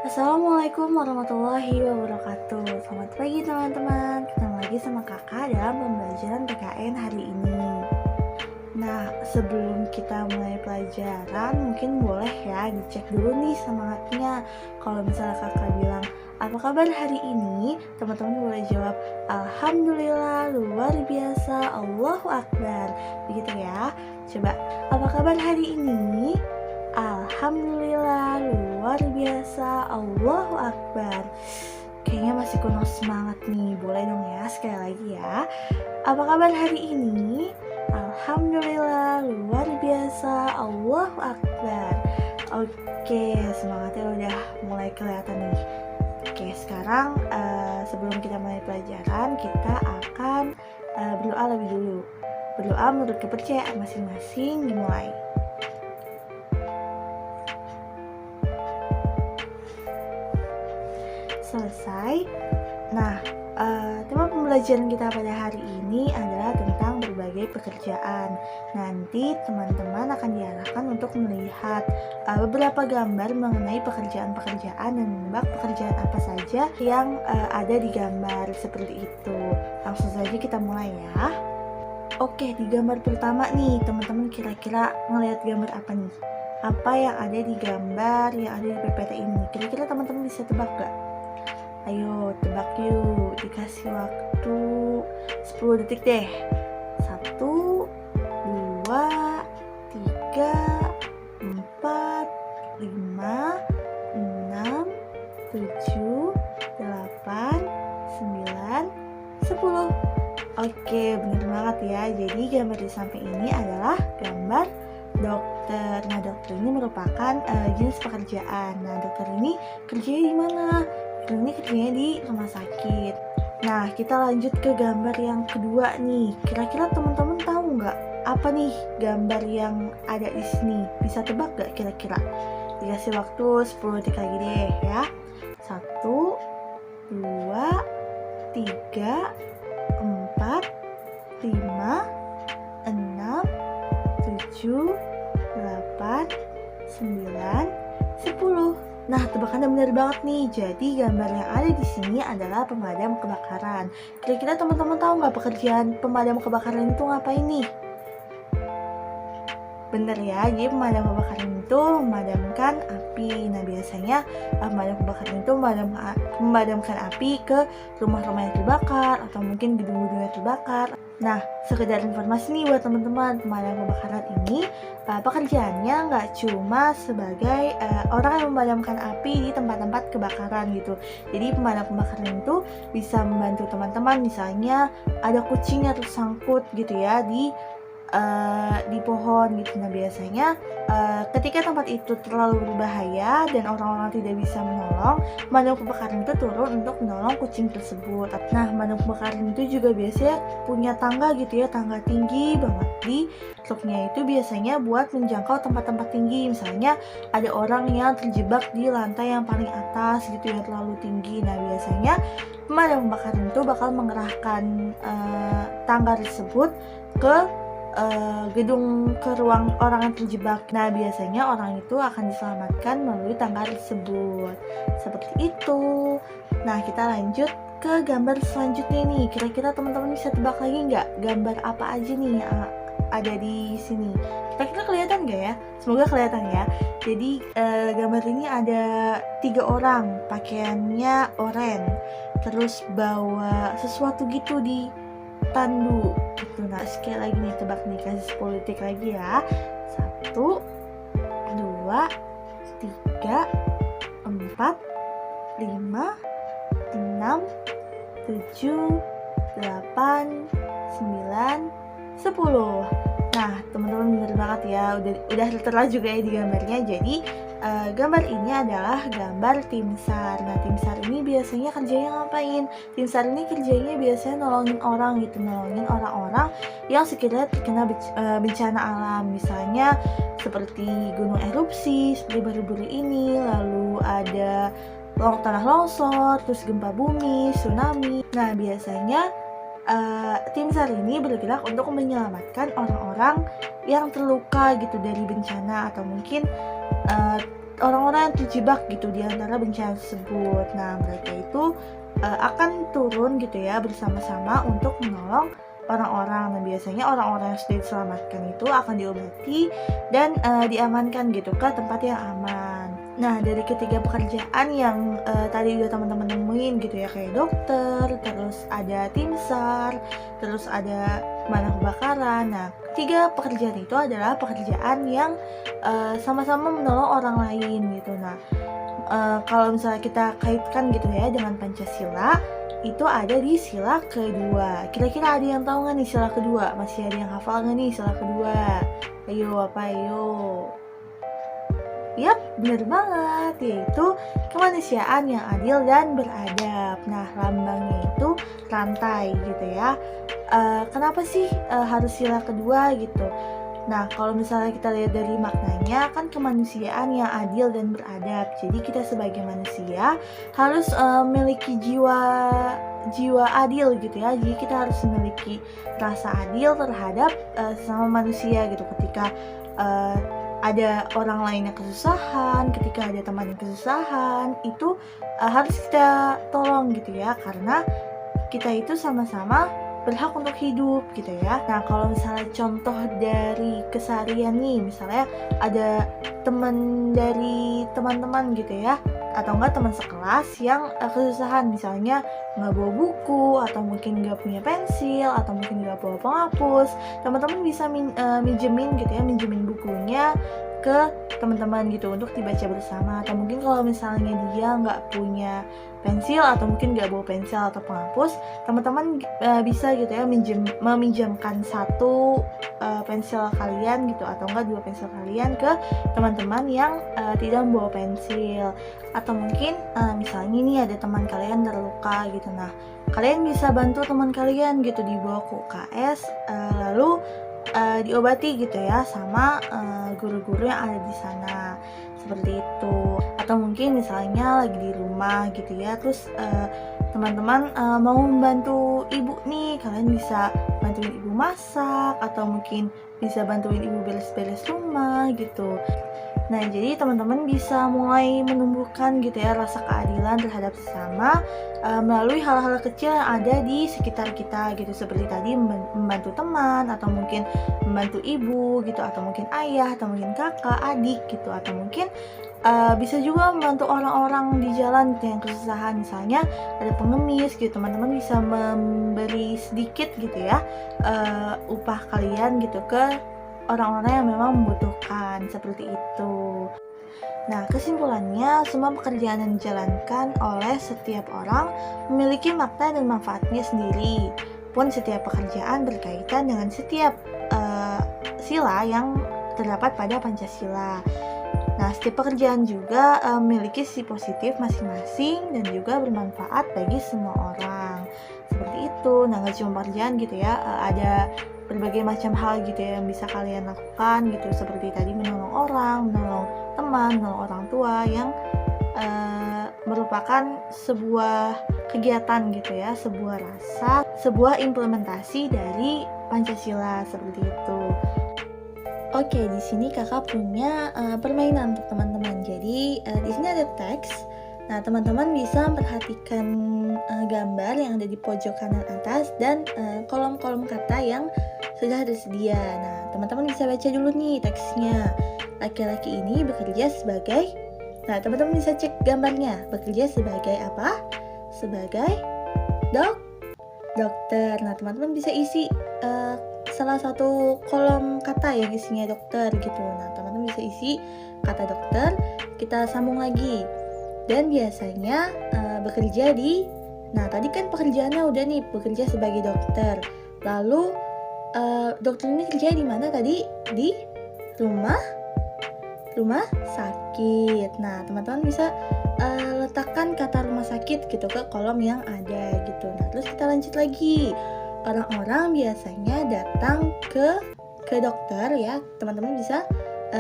Assalamualaikum warahmatullahi wabarakatuh. Selamat pagi teman-teman. Ketemu lagi sama kakak dalam pembelajaran PKN hari ini. Nah, sebelum kita mulai pelajaran, mungkin boleh ya dicek dulu nih semangatnya. Kalau misalnya kakak bilang, apa kabar hari ini? Teman-teman boleh jawab, Alhamdulillah, luar biasa, Allahu Akbar. Begitu ya. Coba, apa kabar hari ini? Alhamdulillah, luar biasa, Allahu Akbar. Kayaknya masih kurang semangat nih. Boleh dong ya, sekali lagi ya. Apa kabar hari ini? Alhamdulillah, luar biasa, Allahu Akbar. Oke, semangatnya udah mulai kelihatan nih. Oke, sekarang sebelum kita mulai pelajaran, kita akan berdoa lebih dulu. Berdoa menurut kepercayaan masing-masing, dimulai. Selesai. Nah, tema pembelajaran kita pada hari ini adalah tentang berbagai pekerjaan. Nanti teman-teman akan diarahkan untuk melihat beberapa gambar mengenai pekerjaan-pekerjaan dan menebak pekerjaan apa saja yang ada di gambar seperti itu. Langsung saja kita mulai ya. Oke, di gambar pertama nih, teman-teman kira-kira ngelihat gambar apa nih? Apa yang ada di gambar yang ada di PPT ini? Kira-kira teman-teman bisa tebak gak? Ayo tebak yuk, dikasih waktu 10 detik deh. 1, 2, 3, 4, 5, 6, 7, 8, 9, 10. Oke, bener banget ya. Jadi gambar di samping ini adalah gambar dokter. Nah, dokter ini merupakan jenis pekerjaan. Nah, dokter ini kerjanya di mana? Ini kerjanya di rumah sakit. Nah, kita lanjut ke gambar yang kedua nih. Kira-kira teman-teman tahu nggak apa nih gambar yang ada di sini? Bisa tebak nggak kira-kira? Dikasih waktu 10 detik lagi deh ya. 1, 2, 3, 4, 5, 6, 7, 8, 9, 10. Nah, tebakannya benar banget nih. Jadi gambar yang ada di sini adalah pemadam kebakaran. Kira-kira teman-teman tahu nggak pekerjaan pemadam kebakaran itu ngapain nih? Bener ya, jadi pemadam kebakaran itu memadamkan api. Nah, biasanya pemadam kebakaran itu memadamkan api ke rumah-rumah yang terbakar atau mungkin gedung-gedung yang terbakar. Nah, sekedar informasi nih buat teman-teman, pemadam kebakaran ini pekerjaannya nggak cuma sebagai orang yang memadamkan api di tempat-tempat kebakaran gitu. Jadi pemadam kebakaran itu bisa membantu teman-teman, misalnya ada kucing yang tersangkut gitu ya di pohon gitu. Nah, biasanya ketika tempat itu terlalu berbahaya dan orang-orang tidak bisa menolong, pemadam kebakaran itu turun untuk menolong kucing tersebut. Nah, pemadam kebakaran itu juga biasanya punya tangga gitu ya, tangga tinggi banget. Di truknya itu biasanya buat menjangkau tempat-tempat tinggi. Misalnya ada orang yang terjebak di lantai yang paling atas gitu ya, terlalu tinggi. Nah, biasanya pemadam kebakaran itu bakal mengerahkan tangga tersebut ke gedung, ke ruang orang yang terjebak. Nah, biasanya orang itu akan diselamatkan melalui tangga tersebut. Seperti itu. Nah, kita lanjut ke gambar selanjutnya nih. Kira-kira teman-teman bisa tebak lagi nggak gambar apa aja nih yang ada di sini? Kira-kira kelihatan nggak ya? Semoga kelihatan ya. Jadi gambar ini ada 3 orang, pakaiannya oranye, terus bawa sesuatu gitu di tandu gitu. Nah, sekali lagi nih, tebak nih, kasih 10 detik lagi ya. 1, 2, 3, 4, 5, 6, 7, 8, 9, 10. Nah, teman-teman bener banget ya, udah terlihat juga ya di gambarnya. Jadi gambar ini adalah gambar tim SAR. Nah, tim SAR ini biasanya kerjanya ngapain? Tim SAR ini kerjanya biasanya nolongin orang gitu, nolongin orang-orang yang sekiranya terkena bencana alam. Misalnya seperti gunung erupsi, seperti baru-baru ini, lalu ada tanah longsor, terus gempa bumi, tsunami. Nah, biasanya tim SAR ini bergerak untuk menyelamatkan orang-orang yang terluka gitu dari bencana, atau mungkin orang-orang yang terjebak gitu di antara bencana tersebut. Nah, mereka itu akan turun gitu ya bersama-sama untuk menolong orang-orang. Nah, biasanya orang-orang yang sudah diselamatkan itu akan diobati dan diamankan gitu ke tempat yang aman. Nah, dari ketiga pekerjaan yang tadi udah teman-teman nemuin gitu ya, kayak dokter, terus ada tim SAR, terus ada pemadam kebakaran. Nah, tiga pekerjaan itu adalah pekerjaan yang sama-sama menolong orang lain gitu. Nah, kalau misalnya kita kaitkan gitu ya dengan Pancasila, itu ada di sila kedua. Kira-kira ada yang tahu nggak nih sila kedua? Masih ada yang hafal nggak nih sila kedua? Ayo, apa ayo? Yap, bener banget, yaitu kemanusiaan yang adil dan beradab. Nah, lambangnya itu rantai gitu ya. Kenapa sih harus sila kedua gitu? Nah, kalau misalnya kita lihat dari maknanya, kan kemanusiaan yang adil dan beradab. Jadi kita sebagai manusia harus memiliki jiwa adil gitu ya. Jadi kita harus memiliki rasa adil terhadap sesama manusia gitu. Ketika ada orang lain yang kesusahan, ketika ada teman yang kesusahan, itu harus kita tolong gitu ya. Karena kita itu sama-sama berhak untuk hidup gitu ya. Nah, kalau misalnya contoh dari keseharian nih, misalnya ada teman dari teman-teman gitu ya, atau enggak teman sekelas yang kesusahan, misalnya nggak bawa buku, atau mungkin nggak punya pensil, atau mungkin nggak bawa penghapus, teman-teman bisa minjemin gitu ya, minjemin bukunya ke teman-teman gitu untuk dibaca bersama. Atau mungkin kalau misalnya dia nggak punya pensil atau mungkin nggak bawa pensil atau penghapus, teman-teman bisa gitu ya meminjamkan satu pensil kalian gitu, atau enggak dua pensil kalian ke teman-teman yang tidak membawa pensil. Atau mungkin misalnya nih ada teman kalian terluka gitu, nah kalian bisa bantu teman kalian gitu dibawa ke UKS, lalu diobati gitu ya sama guru-guru yang ada di sana, seperti itu. Atau mungkin misalnya lagi di rumah gitu ya, terus teman-teman mau membantu ibu nih, kalian bisa bantuin ibu masak, atau mungkin bisa bantuin ibu beres-beres rumah gitu. Nah, jadi teman-teman bisa mulai menumbuhkan gitu ya rasa keadilan terhadap sesama melalui hal-hal kecil yang ada di sekitar kita gitu, seperti tadi membantu teman, atau mungkin membantu ibu gitu, atau mungkin ayah, atau mungkin kakak, adik gitu, atau mungkin bisa juga membantu orang-orang di jalan gitu yang kesusahan, misalnya ada pengemis gitu, teman-teman bisa memberi sedikit gitu ya upah kalian gitu ke orang-orang yang memang membutuhkan, seperti itu. Nah, kesimpulannya, semua pekerjaan yang dijalankan oleh setiap orang memiliki makna dan manfaatnya sendiri. Pun setiap pekerjaan berkaitan dengan setiap sila yang terdapat pada Pancasila. Nah, setiap pekerjaan juga memiliki sisi positif masing-masing dan juga bermanfaat bagi semua orang. Seperti itu. Nah, nggak cuma pekerjaan gitu ya, ada berbagai macam hal gitu ya yang bisa kalian lakukan gitu, seperti tadi menolong orang, menolong teman, menolong orang tua yang merupakan sebuah kegiatan gitu ya, sebuah rasa, sebuah implementasi dari Pancasila, seperti itu. Oke, di sini kakak punya permainan untuk teman-teman. Jadi di sini ada teks. Nah, teman-teman bisa memperhatikan gambar yang ada di pojok kanan atas dan kolom-kolom kata yang sudah tersedia. Nah, teman-teman bisa baca dulu nih teksnya. Laki-laki ini bekerja sebagai... Nah, teman-teman bisa cek gambarnya. Bekerja sebagai apa? Sebagai dokter. Nah, teman-teman bisa isi salah satu kolom kata yang isinya dokter gitu. Nah, teman-teman bisa isi kata dokter, kita sambung lagi. Dan biasanya bekerja di... Nah, tadi kan pekerjaannya udah nih, bekerja sebagai dokter. Lalu dokter ini kerja di mana tadi? Di rumah sakit. Nah, teman-teman bisa letakkan kata rumah sakit gitu ke kolom yang ada gitu. Nah, terus kita lanjut lagi. Orang-orang biasanya datang ke dokter ya. Teman-teman bisa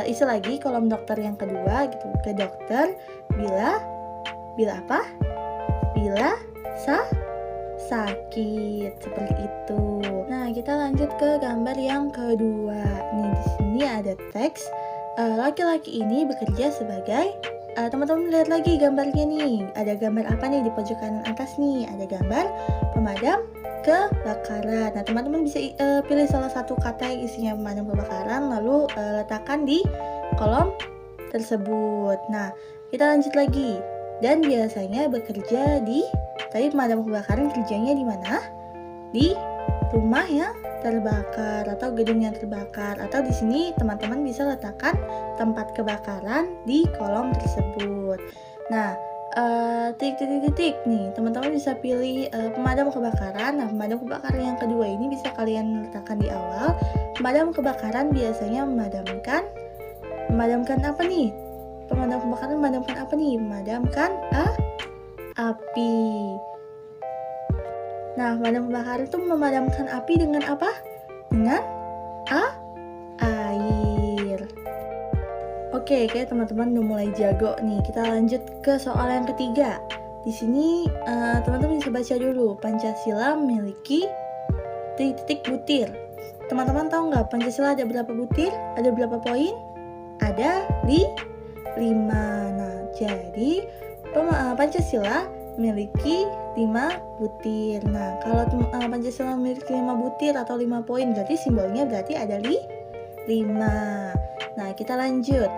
isi lagi kolom dokter yang kedua gitu. Ke dokter bila apa? Bila sakit, seperti itu. Nah, kita lanjut ke gambar yang kedua. Nih, di sini ada teks. Laki-laki ini bekerja sebagai teman-teman lihat lagi gambarnya nih. Ada gambar apa nih di pojok kanan atas nih? Ada gambar pemadam kebakaran. Nah, teman-teman bisa pilih salah satu kata yang isinya pemadam kebakaran, lalu letakkan di kolom tersebut. Nah, kita lanjut lagi. Dan biasanya bekerja di, tadi pemadam kebakaran kerjanya di mana? Di rumah yang terbakar atau gedung yang terbakar, atau di sini teman-teman bisa letakkan tempat kebakaran di kolom tersebut. Nah, titik nih, teman-teman bisa pilih pemadam kebakaran. Nah, pemadam kebakaran yang kedua ini bisa kalian letakkan di awal. Pemadam kebakaran biasanya memadamkan apa nih? Pemadam kebakaran memadamkan apa nih? Memadamkan api. Nah, pemadam kebakaran itu memadamkan api dengan apa? Dengan air. Oke, kayak teman-teman udah mulai jago nih. Kita lanjut ke soal yang ketiga. Di sini teman-teman bisa baca dulu. Pancasila memiliki titik butir. Teman-teman tahu nggak Pancasila ada berapa butir? Ada berapa poin? Ada 5. Nah, jadi Pancasila memiliki 5 butir. Nah, kalau Pancasila memiliki 5 butir atau 5 poin, berarti simbolnya berarti ada 5. Nah, kita lanjut.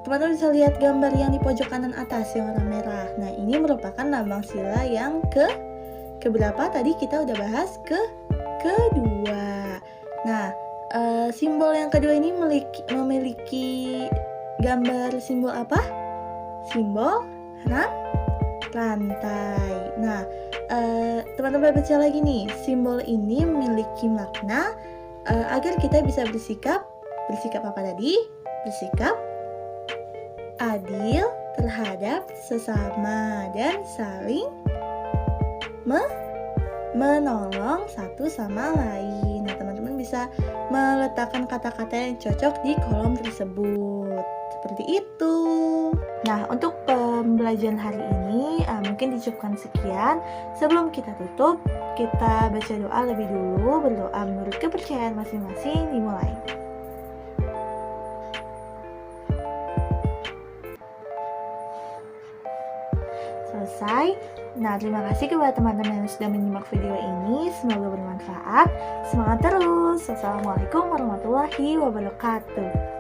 Teman-teman bisa lihat gambar yang di pojok kanan atas yang warna merah. Nah, ini merupakan lambang sila yang keberapa tadi kita udah bahas? Kedua. Nah, simbol yang kedua ini memiliki gambar simbol apa? Simbol rantai. Nah, teman-teman baca lagi nih. Simbol ini memiliki makna agar kita bisa bersikap apa tadi? Bersikap adil terhadap sesama dan saling menolong satu sama lain. Nah, teman-teman bisa meletakkan kata-kata yang cocok di kolom tersebut. Seperti itu. Nah, untuk pembelajaran hari ini mungkin dicukupkan sekian. Sebelum kita tutup, kita baca doa lebih dulu. Berdoa menurut kepercayaan masing-masing, dimulai. Selesai. Nah, terima kasih kepada teman-teman yang sudah menyimak video ini. Semoga bermanfaat. Semangat terus. Wassalamualaikum warahmatullahi wabarakatuh.